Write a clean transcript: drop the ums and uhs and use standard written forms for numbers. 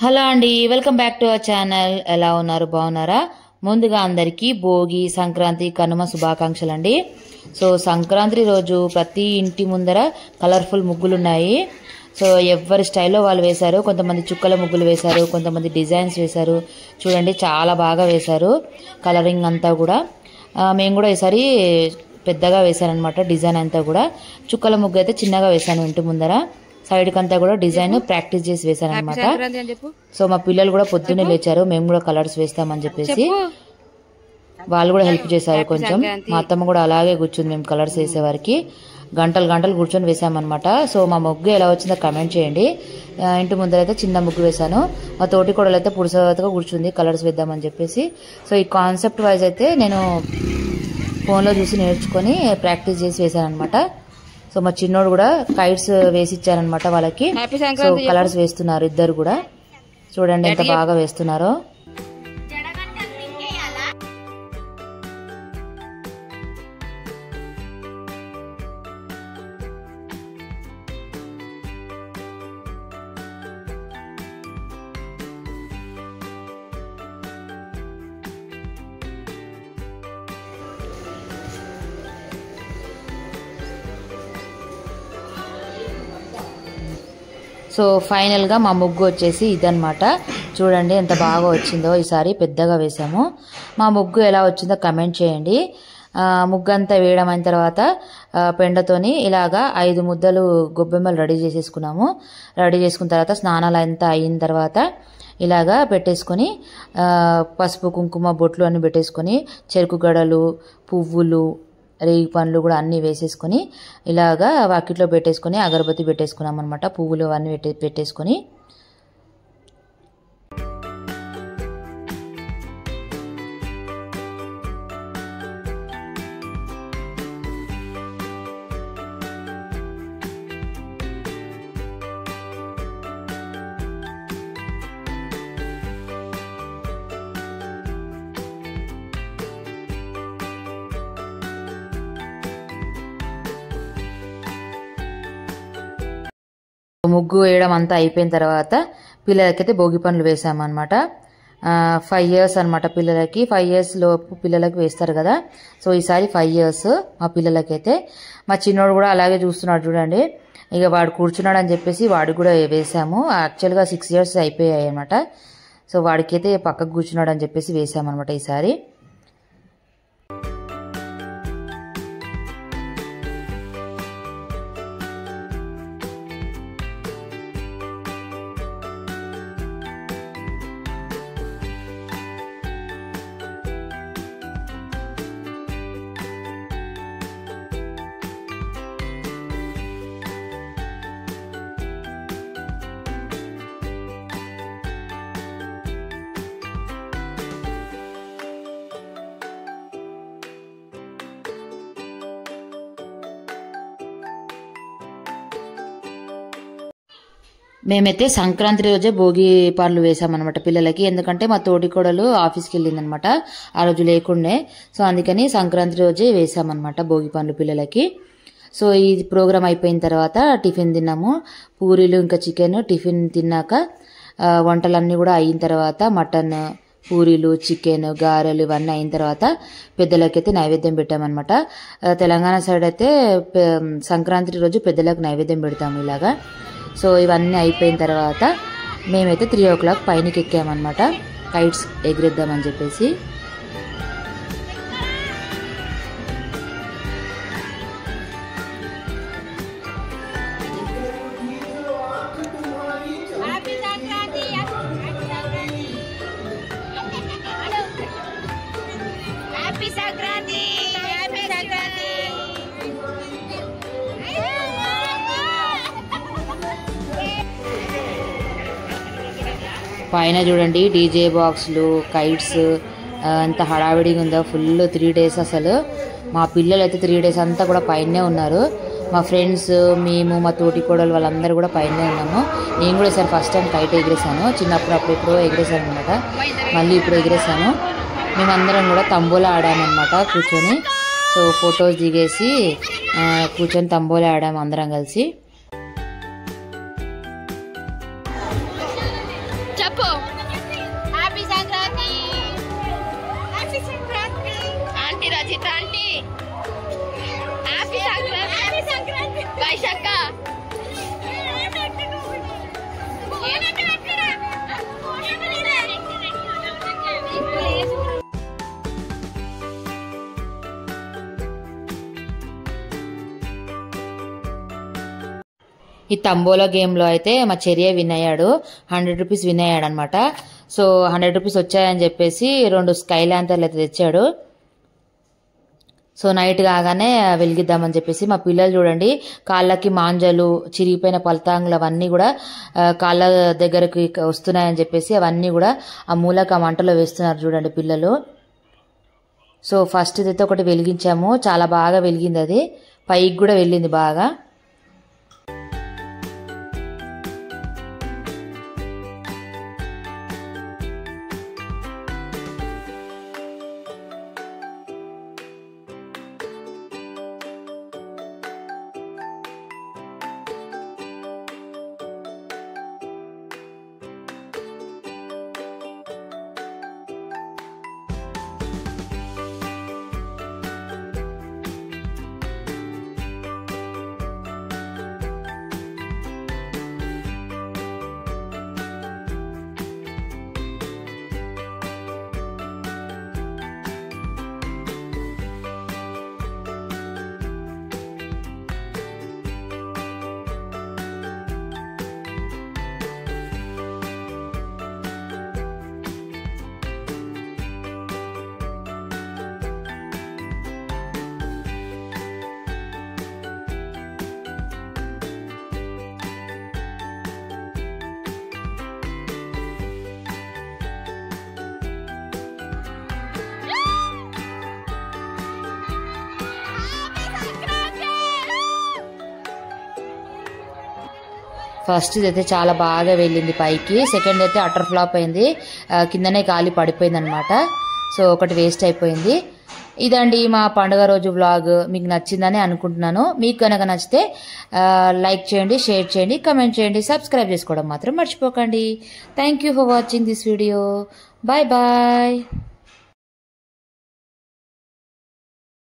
Hello అండి, welcome back to our channel. ఎలా ఉన్నారు? బాగున్నారా? ముందుగా అందరికీ భోగి, సంక్రాంతి, కనుమ శుభాకాంక్షలు అండి. సో సంక్రాంతి రోజు ప్రతి ఇంటి ముందర కలర్ఫుల్ ముగ్గులు ఉన్నాయి. సో ఎవరి స్టైల్లో వాళ్ళు వేశారు. కొంతమంది చుక్కల ముగ్గులు వేశారు, కొంతమంది డిజైన్స్ వేశారు. చూడండి, చాలా బాగా వేశారు కలరింగ్ అంతా కూడా. మేము కూడా ఈసారి పెద్దగా వేశానమాట. డిజైన్ అంతా కూడా చుక్కల ముగ్గు అయితే చిన్నగా వేశాను ఇంటి ముందర. సైడ్ కంతా కూడా డిజైన్ ప్రాక్టీస్ చేసి వేశాను అనమాట. సో మా పిల్లలు కూడా పొద్దున్నే లేచారు, మేము కూడా కలర్స్ వేస్తామని చెప్పేసి వాళ్ళు కూడా హెల్ప్ చేశారు కొంచెం. మా అత్తమ్మ కూడా అలాగే కూర్చుంది. మేము కలర్స్ వేసే వారికి గంటలు గంటలు కూర్చొని వేసామన్నమాట. సో మా ముగ్గు ఎలా వచ్చిందో కమెంట్ చేయండి. ఇంటి ముందర అయితే చిన్న ముగ్గు వేశాను. మా తోటి కోడలు అయితే పురుషగా కూర్చుంది కలర్స్ వేద్దామని చెప్పేసి. సో ఈ కాన్సెప్ట్ వైజ్ అయితే నేను ఫోన్లో చూసి నేర్చుకొని ప్రాక్టీస్ చేసి వేశాను అనమాట. సో మా చిన్నోడు కూడా కైట్స్ వేసి ఇచ్చారనమాట వాళ్ళకి. సో కలర్స్ వేస్తున్నారు ఇద్దరు కూడా. చూడండి ఎంత బాగా వేస్తున్నారో. సో ఫైనల్ గా మా ముగ్గు వచ్చేసి ఇదన్నమాట. చూడండి ఎంత బాగా వచ్చిందో. ఈసారి పెద్దగా వేసాము. మా ముగ్గు ఎలా వచ్చిందో కమెంట్ చేయండి. ముగ్గు అంతా వేయడం అయిన తర్వాత పెండతోని ఇలాగా 5 ముద్దలు గొబ్బెమ్మలు రెడీ చేసేసుకున్నాము. రెడీ చేసుకున్న తర్వాత స్నానాలు అంతా అయిన తర్వాత ఇలాగా పెట్టేసుకొని పసుపు కుంకుమ బొట్లు అన్ని పెట్టేసుకొని చెరుకు గడలు, పువ్వులు, రేగి పండ్లు కూడా అన్నీ వేసేసుకొని ఇలాగా వాకిట్లో పెట్టేసుకొని అగరబత్తి పెట్టేసుకున్నాం అనమాట. పువ్వులు అవన్నీ పెట్టేసుకొని ముగ్గు వేయడం అంతా అయిపోయిన తర్వాత పిల్లలకైతే భోగి పండ్లు వేసామన్నమాట. 5 years అనమాట పిల్లలకి. 5 years లోపు పిల్లలకి వేస్తారు కదా. సో ఈసారి 5 years మా పిల్లలకైతే. మా చిన్నోడు కూడా అలాగే చూస్తున్నాడు చూడండి. ఇక వాడు కూర్చున్నాడు అని చెప్పేసి వాడికి కూడా వేసాము. యాక్చువల్గా 6 years అయిపోయాయి అనమాట. సో వాడికైతే పక్కకు కూర్చున్నాడు అని చెప్పేసి వేసామన్నమాట ఈసారి. మేమైతే సంక్రాంతి రోజే భోగి పండ్లు వేసామన్నమాట పిల్లలకి. ఎందుకంటే మా తోటి కోడలు ఆఫీస్కి వెళ్ళిందనమాట, ఆ రోజు లేకుండే. సో అందుకని సంక్రాంతి రోజే వేసామన్నమాట భోగి పండ్లు పిల్లలకి. సో ఈ ప్రోగ్రామ్ అయిపోయిన తర్వాత టిఫిన్ తిన్నాము. పూరీలు ఇంకా చికెన్. టిఫిన్ తిన్నాక వంటలన్నీ కూడా అయిన తర్వాత మటన్, పూరీలు, చికెన్, గారెలు ఇవన్నీ అయిన తర్వాత పెద్దలకైతే నైవేద్యం పెట్టామన్నమాట. తెలంగాణ సైడ్ అయితే సంక్రాంతి రోజు పెద్దలకు నైవేద్యం పెడతాము ఇలాగా. సో ఇవన్నీ అయిపోయిన తర్వాత మేమైతే 3 o'clock పైనకి ఎక్కామన్నమాట కైట్స్ ఎగిరేద్దామని చెప్పేసి. పైన చూడండి డీజే బాక్స్లు, కైట్స్, అంత హడావిడిగా ఉందో. ఫుల్ 3 days అసలు. మా పిల్లలు అయితే 3 days అంతా కూడా పైనే ఉన్నారు. మా ఫ్రెండ్స్, మేము, మా తోటి కోడలు వాళ్ళందరూ కూడా పైనే ఉన్నాము. నేను కూడా ఈసారి ఫస్ట్ టైం కైట్ ఎగిరేసాను. చిన్నప్పుడు అప్పుడెప్పుడో ఎగిరేసాను అనమాట. మళ్ళీ ఇప్పుడు ఎగిరేసాను. మేమందరం కూడా తంబోలా ఆడామన్నమాట కూర్చొని. సో ఫొటోస్ దిగేసి కూర్చొని తంబోలా ఆడాము అందరం కలిసి. ఈ తంబోలా గేమ్లో అయితే మా చెర్య విన్ అయ్యాడు. 100 రూపీస్ విన్ అయ్యాడు అనమాట. సో 100 రూపీస్ వచ్చాయని చెప్పేసి 2 స్కై ల్యాంతర్లు అయితే తెచ్చాడు. సో నైట్ కాగానే వెలిగిద్దామని చెప్పేసి మా పిల్లలు చూడండి, కాళ్ళకి మాంజలు, చిరిగిపోయిన పలతాంగులు అవన్నీ కూడా కాళ్ళ దగ్గరకు వస్తున్నాయని చెప్పేసి అవన్నీ కూడా ఆ మూలక మంటలో వేస్తున్నారు చూడండి పిల్లలు. సో ఫస్ట్ అయితే ఒకటి వెలిగించాము, చాలా బాగా వెలిగింది, అది పైకి కూడా వెళ్ళింది బాగా. ఫస్ట్ అయితే చాలా బాగా వెళ్ళింది పైకి, సెకండ్ అయితే అటర్ ఫ్లాప్ అయింది, కిందనే గాలి పడిపోయింది అనమాట. సో ఒకటి వేస్ట్ అయిపోయింది. ఇదండి మా పండుగ రోజు వ్లాగ్. మీకు నచ్చిందని అనుకుంటున్నాను. మీకు కనుక నచ్చితే లైక్ చేయండి, షేర్ చేయండి, కమెంట్ చేయండి, సబ్స్క్రైబ్ చేసుకోవడం మాత్రం మర్చిపోకండి. Thank you for watching this video. Bye bye.